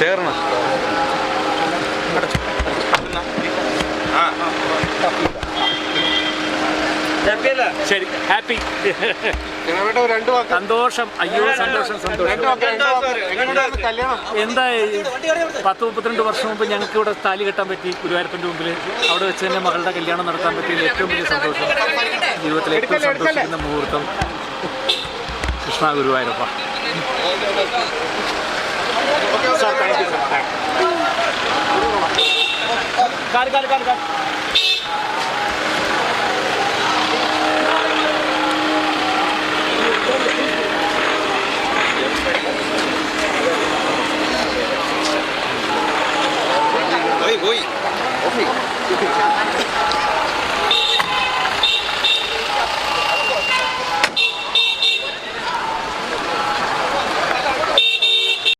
ചേർന്ന് ശരി, ഹാപ്പി, സന്തോഷം. അയ്യോ, സന്തോഷം സന്തോഷം. എന്താ 10-32 വർഷം മുമ്പ് ഞങ്ങൾക്ക് ഇവിടെ താലി കെട്ടാൻ പറ്റി ഗുരുവായൂരപ്പൻ്റെ മുമ്പിൽ. അവിടെ വെച്ച് തന്നെ മകളുടെ കല്യാണം നടത്താൻ പറ്റിയ ഏറ്റവും വലിയ സന്തോഷം. ജീവിതത്തിലെ ഏറ്റവും സന്തോഷിക്കുന്ന മുഹൂർത്തം. കൃഷ്ണ ഗുരുവായൂരപ്പ. Voy.